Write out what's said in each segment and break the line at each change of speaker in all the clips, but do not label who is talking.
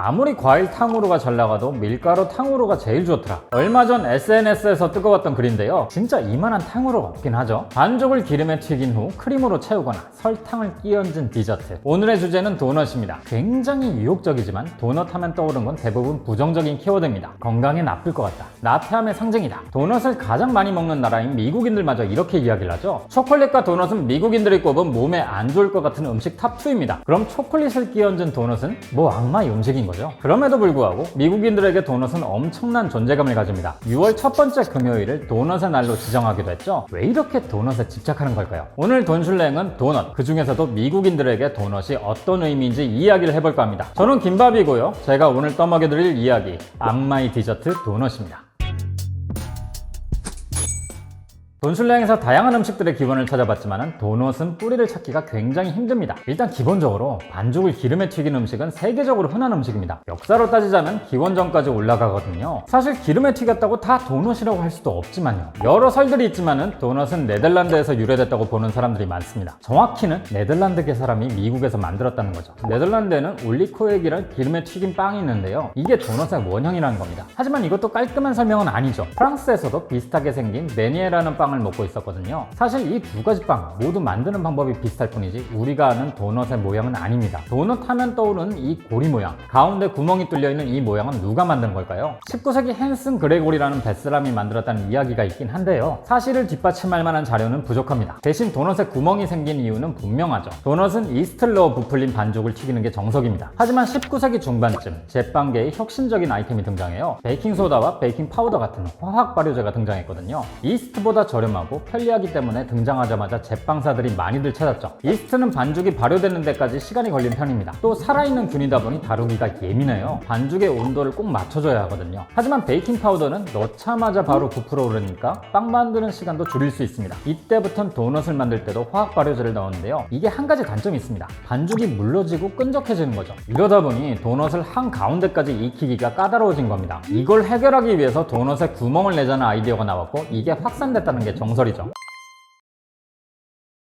아무리 과일 탕후루가 잘 나가도 밀가루 탕후루가 제일 좋더라. 얼마 전 SNS에서 뜨거웠던 글인데요, 진짜 이만한 탕후루가 없긴 하죠. 반죽을 기름에 튀긴 후 크림으로 채우거나 설탕을 끼얹은 디저트. 오늘의 주제는 도넛입니다. 굉장히 유혹적이지만 도넛 하면 떠오른 건 대부분 부정적인 키워드입니다. 건강에 나쁠 것 같다, 나태함의 상징이다. 도넛을 가장 많이 먹는 나라인 미국인들마저 이렇게 이야기를 하죠. 초콜릿과 도넛은 미국인들이 꼽은 몸에 안 좋을 것 같은 음식 탑2입니다. 그럼 초콜릿을 끼얹은 도넛은 뭐 악마의 음식인 거죠. 그럼에도 불구하고 미국인들에게 도넛은 엄청난 존재감을 가집니다. 6월 첫 번째 금요일을 도넛의 날로 지정하기도 했죠. 왜 이렇게 도넛에 집착하는 걸까요? 오늘 돈슐랭은 도넛, 그 중에서도 미국인들에게 도넛이 어떤 의미인지 이야기를 해볼까 합니다. 저는 김밥이고요. 제가 오늘 떠먹여드릴 이야기, 악마의 디저트 도넛입니다. 돈슐랭에서 다양한 음식들의 기원을 찾아봤지만 도넛은 뿌리를 찾기가 굉장히 힘듭니다. 일단 기본적으로 반죽을 기름에 튀긴 음식은 세계적으로 흔한 음식입니다. 역사로 따지자면 기원전까지 올라가거든요. 사실 기름에 튀겼다고 다 도넛이라고 할 수도 없지만요. 여러 설들이 있지만 도넛은 네덜란드에서 유래됐다고 보는 사람들이 많습니다. 정확히는 네덜란드계 사람이 미국에서 만들었다는 거죠. 네덜란드에는 올리코액이란 기름에 튀긴 빵이 있는데요, 이게 도넛의 원형이라는 겁니다. 하지만 이것도 깔끔한 설명은 아니죠. 프랑스에서도 비슷하게 생긴 메니에라는 빵을 먹고 있었거든요. 사실 이 두 가지 빵 모두 만드는 방법이 비슷할 뿐이지 우리가 아는 도넛의 모양은 아닙니다. 도넛 하면 떠오르는 이 고리 모양, 가운데 구멍이 뚫려있는 이 모양은 누가 만든 걸까요? 19세기 헨슨 그레고리라는 뱃사람이 만들었다는 이야기가 있긴 한데요, 사실을 뒷받침할 만한 자료는 부족합니다. 대신 도넛에 구멍이 생긴 이유는 분명하죠. 도넛은 이스트를 넣어 부풀린 반죽을 튀기는 게 정석입니다. 하지만 19세기 중반쯤 제빵계에 혁신적인 아이템이 등장해요. 베이킹소다와 베이킹 파우더 같은 화학 발효제가 등장했거든요. 이스트보다 저렴하고 편리하기 때문에 등장하자마자 제빵사들이 많이들 찾았죠. 이스트는 반죽이 발효되는 데까지 시간이 걸린 편입니다. 또 살아있는 균이다 보니 다루기가 예민해요. 반죽의 온도를 꼭 맞춰줘야 하거든요. 하지만 베이킹 파우더는 넣자마자 바로 부풀어 오르니까 빵 만드는 시간도 줄일 수 있습니다. 이때부턴 도넛을 만들 때도 화학 발효제를 넣었는데요, 이게 한 가지 단점이 있습니다. 반죽이 물러지고 끈적해지는 거죠. 이러다 보니 도넛을 한가운데까지 익히기가 까다로워진 겁니다. 이걸 해결하기 위해서 도넛에 구멍을 내자는 아이디어가 나왔고, 이게 확산됐다는 게 정설이죠.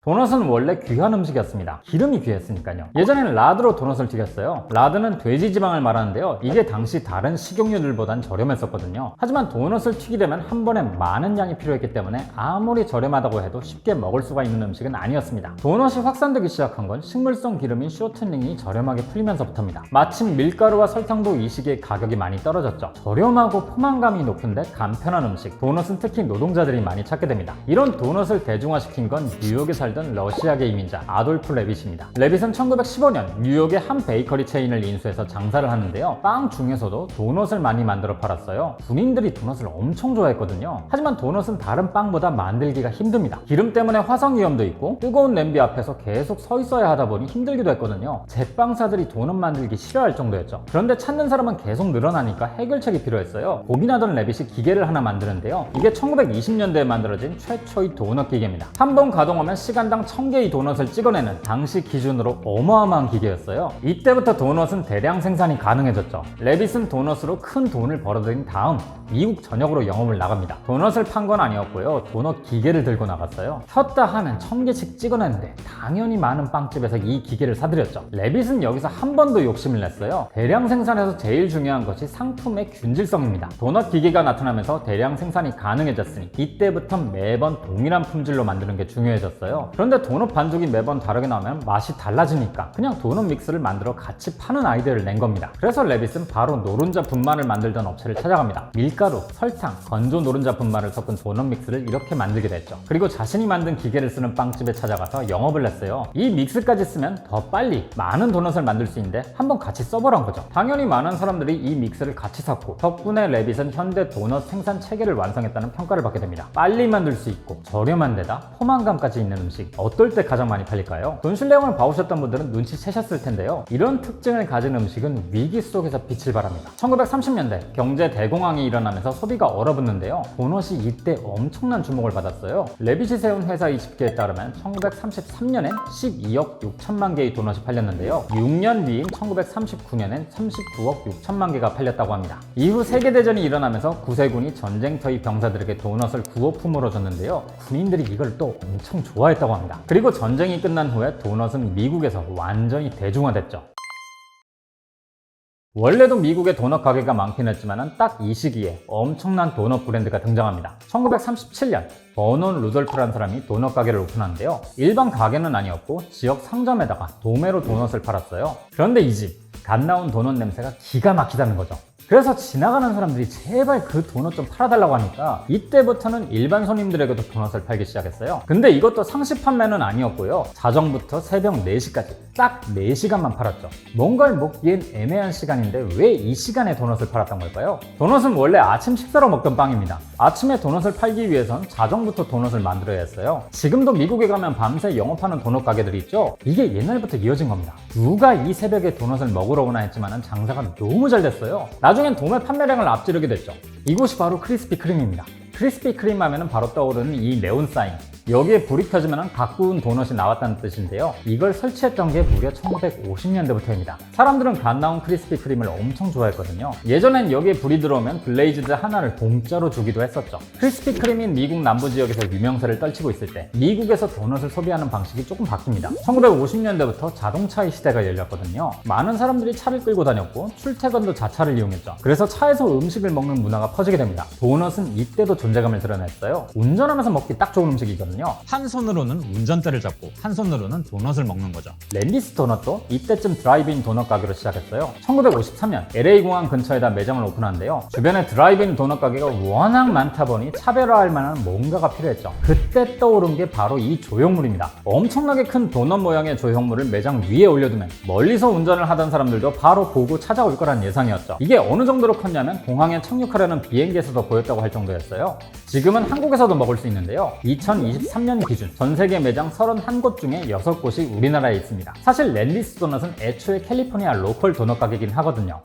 도넛은 원래 귀한 음식이었습니다. 기름이 귀했으니까요. 예전에는 라드로 도넛을 튀겼어요. 라드는 돼지 지방을 말하는데요, 이게 당시 다른 식용유들보단 저렴했었거든요. 하지만 도넛을 튀기려면 한 번에 많은 양이 필요했기 때문에 아무리 저렴하다고 해도 쉽게 먹을 수가 있는 음식은 아니었습니다. 도넛이 확산되기 시작한 건 식물성 기름인 쇼트닝이 저렴하게 풀리면서부터입니다. 마침 밀가루와 설탕도 이 시기에 가격이 많이 떨어졌죠. 저렴하고 포만감이 높은데 간편한 음식, 도넛은 특히 노동자들이 많이 찾게 됩니다. 이런 도넛을 대중화시킨 건 뉴욕에 살던 러시아계 이민자 아돌프 레빗입니다. 레빗은 1915년 뉴욕의 한 베이커리 체인을 인수해서 장사를 하는데요, 빵 중에서도 도넛을 많이 만들어 팔았어요. 군인들이 도넛을 엄청 좋아했거든요. 하지만 도넛은 다른 빵보다 만들기가 힘듭니다. 기름 때문에 화성 위험도 있고 뜨거운 냄비 앞에서 계속 서 있어야 하다 보니 힘들기도 했거든요. 제빵사들이 도넛 만들기 싫어할 정도였죠. 그런데 찾는 사람은 계속 늘어나니까 해결책이 필요했어요. 고민하던 레빗이 기계를 하나 만드는데요, 이게 1920년대에 만들어진 최초의 도넛 기계입니다. 한 번 가동하면 시간당 1000개의 도넛을 찍어내는 당시 기준으로 어마어마한 기계였어요. 이때부터 도넛은 대량 생산이 가능해졌죠. 레빗은 도넛으로 큰 돈을 벌어들인 다음 미국 전역으로 영업을 나갑니다. 도넛을 판 건 아니었고요, 도넛 기계를 들고 나갔어요. 켰다 하면 1000개씩 찍어내는데 당연히 많은 빵집에서 이 기계를 사들였죠. 레빗은 여기서 한 번 더 욕심을 냈어요. 대량 생산에서 제일 중요한 것이 상품의 균질성입니다. 도넛 기계가 나타나면서 대량 생산이 가능해졌으니 이때부터 매번 동일한 품질로 만드는 게 중요해졌어요. 그런데 도넛 반죽이 매번 다르게 나오면 맛이 달라지니까 그냥 도넛 믹스를 만들어 같이 파는 아이디어를 낸 겁니다. 그래서 레빗은 바로 노른자 분말을 만들던 업체를 찾아갑니다. 밀가루, 설탕, 건조 노른자 분말을 섞은 도넛 믹스를 이렇게 만들게 됐죠. 그리고 자신이 만든 기계를 쓰는 빵집에 찾아가서 영업을 했어요. 이 믹스까지 쓰면 더 빨리 많은 도넛을 만들 수 있는데 한번 같이 써보란 거죠. 당연히 많은 사람들이 이 믹스를 같이 샀고, 덕분에 레빗은 현대 도넛 생산 체계를 완성했다는 평가를 받게 됩니다. 빨리 만들 수 있고 저렴한 데다 포만감까지 있는 음식, 어떨 때 가장 많이 팔릴까요? 돈슐랭을 봐오셨던 분들은 눈치채셨을 텐데요, 이런 특징을 가진 음식은 위기 속에서 빛을 발합니다. 1930년대 경제 대공황이 일어나면서 소비가 얼어붙는데요, 도넛이 이때 엄청난 주목을 받았어요. 레빗이 세운 회사 20개에 따르면 1933년엔 12억 6천만 개의 도넛이 팔렸는데요, 6년 뒤인 1939년엔 39억 6천만 개가 팔렸다고 합니다. 이후 세계대전이 일어나면서 구세군이 전쟁터의 병사들에게 도넛을 구호품으로 줬는데요, 군인들이 이걸 또 엄청 좋아했다고 합니다. 그리고 전쟁이 끝난 후에 도넛은 미국에서 완전히 대중화됐죠. 원래도 미국에 도넛 가게가 많긴 했지만 딱 이 시기에 엄청난 도넛 브랜드가 등장합니다. 1937년 버논 루돌프라는 사람이 도넛 가게를 오픈하는데요. 일반 가게는 아니었고 지역 상점에다가 도매로 도넛을 팔았어요. 그런데 이 집 갓 나온 도넛 냄새가 기가 막히다는 거죠. 그래서 지나가는 사람들이 제발 그 도넛 좀 팔아달라고 하니까 이때부터는 일반 손님들에게도 도넛을 팔기 시작했어요. 근데 이것도 상시 판매는 아니었고요. 자정부터 새벽 4시까지 딱 4시간만 팔았죠. 뭔가를 먹기엔 애매한 시간인데 왜 이 시간에 도넛을 팔았던 걸까요? 도넛은 원래 아침 식사로 먹던 빵입니다. 아침에 도넛을 팔기 위해선 자정부터 도넛을 만들어야 했어요. 지금도 미국에 가면 밤새 영업하는 도넛 가게들이 있죠. 이게 옛날부터 이어진 겁니다. 누가 이 새벽에 도넛을 먹으러 오나 했지만 장사가 너무 잘 됐어요. 나중엔 도매 판매량을 앞지르게 됐죠. 이곳이 바로 크리스피 크림입니다. 크리스피 크림 하면은 바로 떠오르는 이 네온 사인. 여기에 불이 켜지면 각 구운 도넛이 나왔다는 뜻인데요. 이걸 설치했던 게 무려 1950년대부터입니다. 사람들은 갓 나온 크리스피 크림을 엄청 좋아했거든요. 예전엔 여기에 불이 들어오면 글레이즈드 하나를 공짜로 주기도 했었죠. 크리스피 크림인 미국 남부 지역에서 유명세를 떨치고 있을 때 미국에서 도넛을 소비하는 방식이 조금 바뀝니다. 1950년대부터 자동차의 시대가 열렸거든요. 많은 사람들이 차를 끌고 다녔고 출퇴근도 자차를 이용했죠. 그래서 차에서 음식을 먹는 문화가 퍼지게 됩니다. 도넛은 이때도 존재감을 드러냈어요. 운전하면서 먹기 딱 좋은 음식이거든요.
한 손으로는 운전대를 잡고 한 손으로는 도넛을 먹는 거죠.
랜디스 도넛도 이때쯤 드라이브인 도넛 가게로 시작했어요. 1953년 LA 공항 근처에다 매장을 오픈하는데요. 주변에 드라이브인 도넛 가게가 워낙 많다 보니 차별화할 만한 뭔가가 필요했죠. 그때 떠오른 게 바로 이 조형물입니다. 엄청나게 큰 도넛 모양의 조형물을 매장 위에 올려두면 멀리서 운전을 하던 사람들도 바로 보고 찾아올 거란 예상이었죠. 이게 어느 정도로 컸냐면 공항에 착륙하려는 비행기에서도 보였다고 할 정도였어요. 지금은 한국에서도 먹을 수 있는데요. 2023년 기준 전 세계 매장 31곳 중에 6곳이 우리나라에 있습니다. 사실 랜디스 도넛은 애초에 캘리포니아 로컬 도넛 가게이긴 하거든요.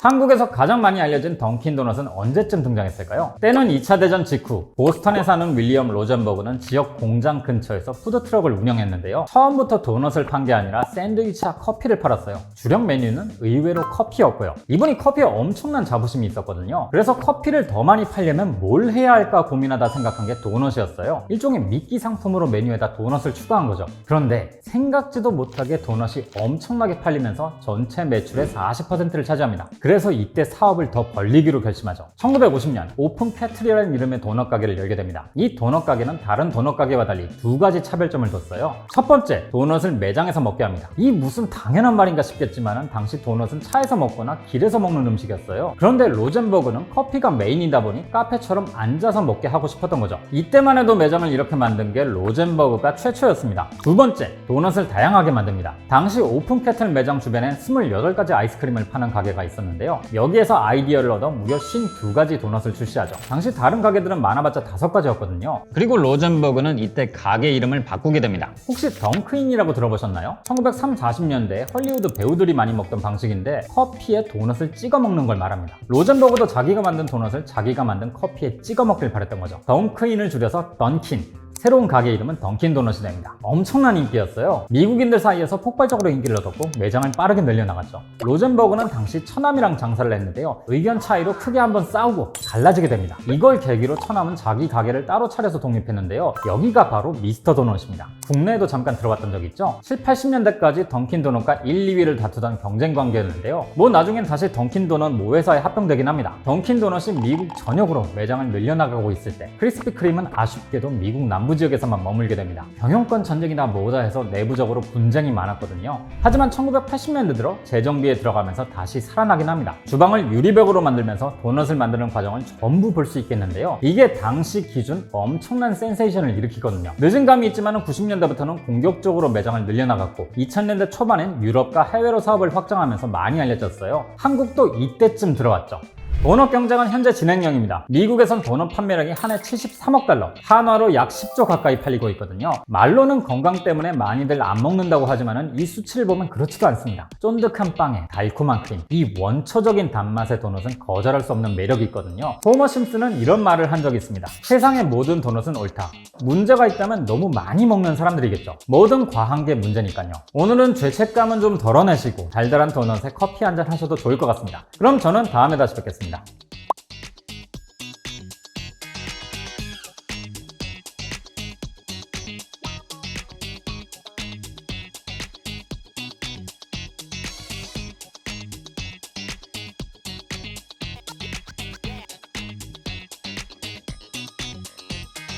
한국에서 가장 많이 알려진 던킨 도넛은 언제쯤 등장했을까요? 때는 2차 대전 직후 보스턴에 사는 윌리엄 로젠버그는 지역 공장 근처에서 푸드트럭을 운영했는데요. 처음부터 도넛을 판 게 아니라 샌드위치와 커피를 팔았어요. 주력 메뉴는 의외로 커피였고요. 이분이 커피에 엄청난 자부심이 있었거든요. 그래서 커피를 더 많이 팔려면 뭘 해야 할까 고민하다 생각한 게 도넛이었어요. 일종의 미끼 상품으로 메뉴에다 도넛을 추가한 거죠. 그런데 생각지도 못하게 도넛이 엄청나게 팔리면서 전체 매출의 40%를 차지합니다. 그래서 이때 사업을 더 벌리기로 결심하죠. 1950년 오픈 캐트리라는 이름의 도넛 가게를 열게 됩니다. 이 도넛 가게는 다른 도넛 가게와 달리 두 가지 차별점을 뒀어요. 첫 번째, 도넛을 매장에서 먹게 합니다. 이 무슨 당연한 말인가 싶겠지만 당시 도넛은 차에서 먹거나 길에서 먹는 음식이었어요. 그런데 로젠버그는 커피가 메인이다 보니 카페처럼 앉아서 먹게 하고 싶었던 거죠. 이때만 해도 매장을 이렇게 만든 게 로젠버그가 최초였습니다. 두 번째, 도넛을 다양하게 만듭니다. 당시 오픈 캐틀 매장 주변엔 28가지 아이스크림을 파는 가게가 있었는데 여기에서 아이디어를 얻어 무려 52가지 도넛을 출시하죠. 당시 다른 가게들은 많아봤자 5가지였거든요.
그리고 로젠버그는 이때 가게 이름을 바꾸게 됩니다.
혹시 덩크인이라고 들어보셨나요? 1930, 40년대에 헐리우드 배우들이 많이 먹던 방식인데 커피에 도넛을 찍어 먹는 걸 말합니다. 로젠버그도 자기가 만든 도넛을 자기가 만든 커피에 찍어 먹길 바랬던 거죠. 덩크인을 줄여서 던킨. 새로운 가게 이름은 던킨 도넛이 됩니다. 엄청난 인기였어요. 미국인들 사이에서 폭발적으로 인기를 얻었고 매장을 빠르게 늘려나갔죠. 로젠버그는 당시 처남이랑 장사를 했는데요. 의견 차이로 크게 한번 싸우고 갈라지게 됩니다. 이걸 계기로 처남은 자기 가게를 따로 차려서 독립했는데요. 여기가 바로 미스터 도넛입니다. 국내에도 잠깐 들어갔던 적 있죠. 7, 80년대까지 던킨 도넛과 1, 2위를 다투던 경쟁 관계였는데요. 뭐 나중엔 다시 던킨 도넛 모회사에 합병되긴 합니다. 던킨 도넛이 미국 전역으로 매장을 늘려나가고 있을 때 크리스피 크림은 아쉽게도 미국 남부 지역에서만 머물게 됩니다. 경영권 전쟁이나 뭐다 해서 내부적으로 분쟁이 많았거든요. 하지만 1980년대 들어 재정비에 들어가면서 다시 살아나긴 합니다. 주방을 유리벽으로 만들면서 도넛을 만드는 과정을 전부 볼 수 있겠는데요. 이게 당시 기준 엄청난 센세이션을 일으키거든요. 늦은 감이 있지만 90년대부터는 공격적으로 매장을 늘려나갔고 2000년대 초반엔 유럽과 해외로 사업을 확장하면서 많이 알려졌어요. 한국도 이때쯤 들어왔죠. 도넛 경쟁은 현재 진행형입니다. 미국에선 도넛 판매량이 한 해 73억 달러, 한화로 약 10조 가까이 팔리고 있거든요. 말로는 건강 때문에 많이들 안 먹는다고 하지만 이 수치를 보면 그렇지도 않습니다. 쫀득한 빵에 달콤한 크림, 이 원초적인 단맛의 도넛은 거절할 수 없는 매력이 있거든요. 호머 심슨은 이런 말을 한 적이 있습니다. 세상의 모든 도넛은 옳다. 문제가 있다면 너무 많이 먹는 사람들이겠죠. 뭐든 과한 게 문제니까요. 오늘은 죄책감은 좀 덜어내시고 달달한 도넛에 커피 한잔 하셔도 좋을 것 같습니다. 그럼 저는 다음에 다시 뵙겠습니다.